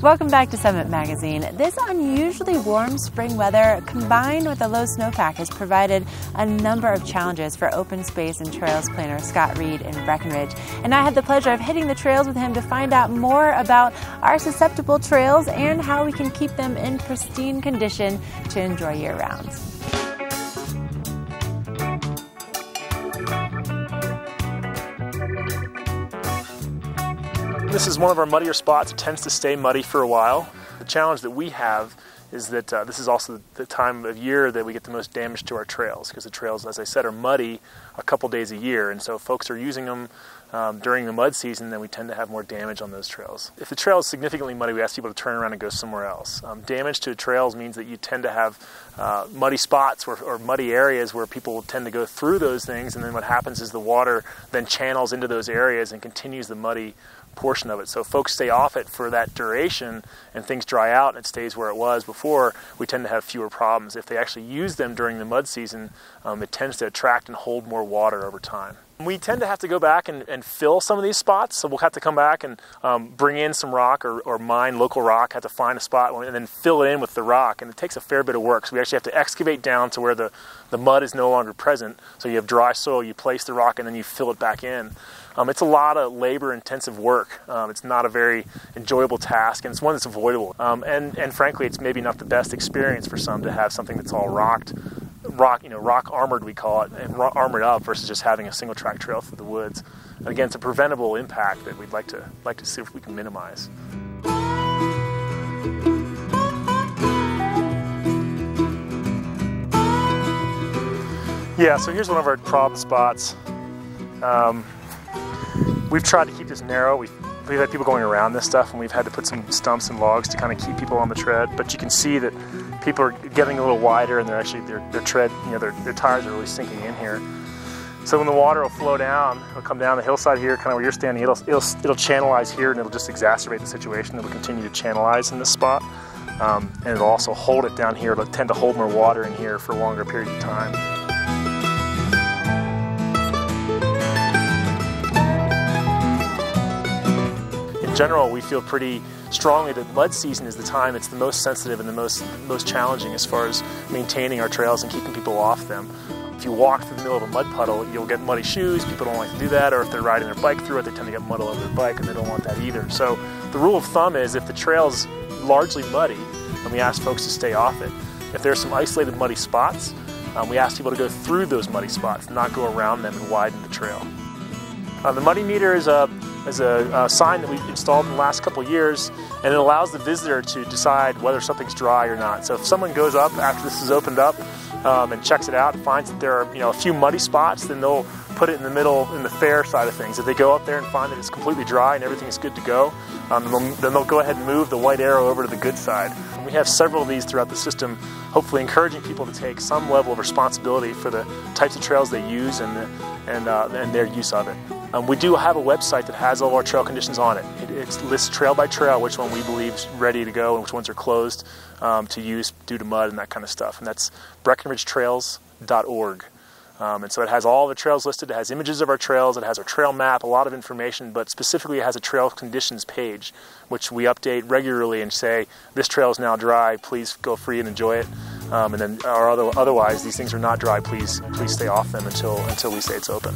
Welcome back to Summit Magazine. This unusually warm spring weather combined with a low snowpack has provided a number of challenges for open space and trails planner Scott Reed in Breckenridge. And I had the pleasure of hitting the trails with him to find out more about our susceptible trails and how we can keep them in pristine condition to enjoy year-round. This is one of our muddier spots. It tends to stay muddy for a while. The challenge that we have is that this is also the time of year that we get the most damage to our trails, because the trails, as I said, are muddy a couple days a year, and so if folks are using them during the mud season, then we tend to have more damage on those trails. If the trail is significantly muddy, we ask people to turn around and go somewhere else. Damage to trails means that you tend to have muddy spots or muddy areas where people tend to go through those things, and then what happens is the water then channels into those areas and continues the muddy portion of it. So if folks stay off it for that duration and things dry out and it stays where it was before, we tend to have fewer problems. If they actually use them during the mud season, it tends to attract and hold more water over time. We tend to have to go back and fill some of these spots, so we'll have to come back and bring in some rock or mine local rock, have to find a spot and then fill it in with the rock, and it takes a fair bit of work. So we actually have to excavate down to where the mud is no longer present, so you have dry soil, you place the rock and then you fill it back in. It's a lot of labor-intensive work. It's not a very enjoyable task, and it's one that's avoidable. And frankly, it's maybe not the best experience for some to have something that's all rock armored, we call it, and armored up versus just having a single track trail through the woods. And again, it's a preventable impact that we'd like to see if we can minimize. Yeah, so here's one of our problem spots. We've tried to keep this narrow. We've had people going around this stuff, and we've had to put some stumps and logs to kind of keep people on the tread. But you can see that people are getting a little wider, and their tread, their tires are really sinking in here. So when the water will flow down, it'll come down the hillside here, kind of where you're standing. It'll channelize here, and it'll just exacerbate the situation. It'll continue to channelize in this spot, and it'll also hold it down here. It'll tend to hold more water in here for a longer period of time. In general, we feel pretty strongly that mud season is the time it's the most sensitive and the most challenging as far as maintaining our trails and keeping people off them. If you walk through the middle of a mud puddle, you'll get muddy shoes. People don't like to do that, or if they're riding their bike through it, they tend to get mud all over their bike, and they don't want that either. So the rule of thumb is if the trail's largely muddy, then we ask folks to stay off it. If there's some isolated muddy spots, we ask people to go through those muddy spots, not go around them and widen the trail. The muddy meter is a sign that we've installed in the last couple of years, and it allows the visitor to decide whether something's dry or not. So if someone goes up after this is opened up and checks it out and finds that there are a few muddy spots, then they'll put it in the middle, in the fair side of things. If they go up there and find that it's completely dry and everything is good to go, then they'll go ahead and move the white arrow over to the good side. And we have several of these throughout the system, hopefully encouraging people to take some level of responsibility for the types of trails they use and their use of it. We do have a website that has all of our trail conditions on it. It lists trail by trail which one we believe is ready to go and which ones are closed to use due to mud and that kind of stuff. And that's BreckenridgeTrails.org. And so it has all the trails listed. It has images of our trails. It has our trail map, a lot of information, but specifically it has a trail conditions page, which we update regularly and say, this trail is now dry, please go free and enjoy it. And then, or otherwise, these things are not dry, please stay off them until we say it's open.